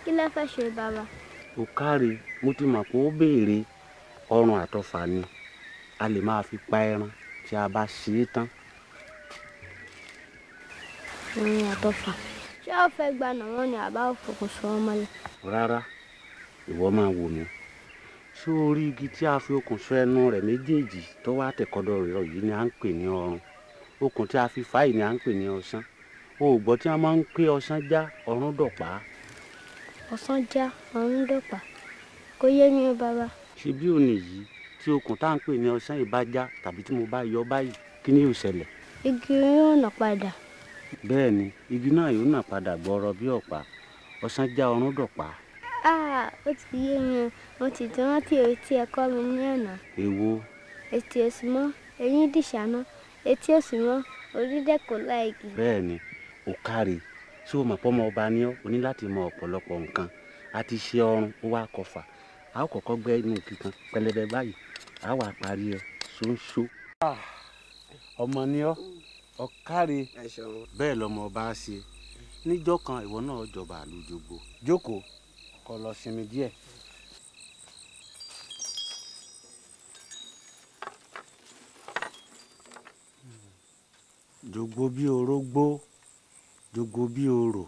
Kí lẹ fẹ́ ṣe bàbá? Ó káre, mo ti mọ̀ pé ó béèrè ọrùn àtọfà ni a lè máa fi pa ẹran tí a bá ṣe é tán. Ọrùn àtọfà. Ṣé o fẹ́ gba nàwọ́n ni àbá òfòkùn sọ ọmọ lẹ? Rárá, ìwọ máa wò mí. Ṣé orí igi tí a fi okùn so ẹnu rẹ̀ méjèèjì tó wá tẹ̀kọ́dọ̀ rẹ̀ yìí ni à ń pè ní ọrùn. Okùn tí a fi fà yìí ni à ń pè ní ọsán. O ò gbọ́ tí a máa ń pè ọsán já ọrùn dọ̀pá. Ọsán já ọrùn dọ̀pá. Kò yé mi o bàbá. Ṣé bí òní yìí tí okùn tá à ń pè ní ọsán yìí bá já tàbí tí mo bá yọ báyìí kí ni yóò ṣẹlẹ̀? Igi yóò nà padà. Bẹ́ẹ̀ ni igi náà yóò nà padà gbọrọ bí ọ̀pá. Ọsán já ọrùn dọ̀pá. Ó ti yé mi o. Mo ti rántí etí ẹ̀kọ́ mi ní àná. Èwo? Etí òsì mọ́ eyín dìṣáná, etí òsì mọ́ orí dẹ́kun láìkí. Bẹ́ẹ̀ ni, ó káre. Ṣé o mọ̀ pé ọmọ ọba ni ọ́? O ní láti mọ ọ̀pọ̀lọpọ̀ nǹkan. A ti ṣe ọrùn ó wá kọfà. A ó kọ́kọ́ gbẹ́ inú kíkan pẹlẹbẹ báyìí. A wà parí ẹ ṣóńṣó. Ọmọ ni ọ́, ó káre. Bẹ́ẹ̀ lọmọ ọba ṣe. Níjọ́ kan ìwọ náà jọba àlùjọgbò. Jókòó kó lọ sinmi díẹ̀. Jogbo bí orógbó, jogbo bí orò.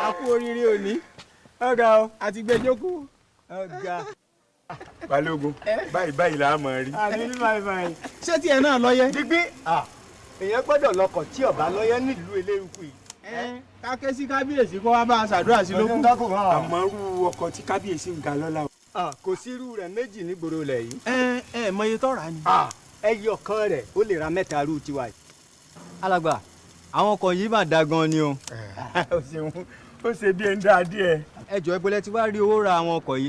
A kú oríire òní. Ọ̀gá o, àti gbé jókòó. Ọ̀gá. Balógun, báyìí là á mọ̀ rí. Àbí ní báyìí. Ṣé tiẹ̀ náà lọ́yẹ́? Dígbí, èèyàn gbọ́dọ̀ lọkọ̀ tí ọba lọ́yẹ́ nílùú eléruku yìí. Ká ké sí kábíyèsí kó wá bá a ṣàdúrà sí lókun. Àmọ́ irú ọkọ̀ tí kábíyèsí ń ga lọ́la o. Kò sí irú rẹ̀ méjì nígboro lẹ̀ yìí. Mọ iye tó rà ni. Ẹyọ kan rẹ̀ ó lè ra mẹ́ta rú tiwa yìí. Alàgbà, àwọn ọkọ̀ yìí mà da gan ni o. Ó ṣe bí ẹni dáa díẹ̀. Ẹ jọ̀ọ́ ibo lẹ ti wá rí owó ra àwọn ọkọ̀ yìí.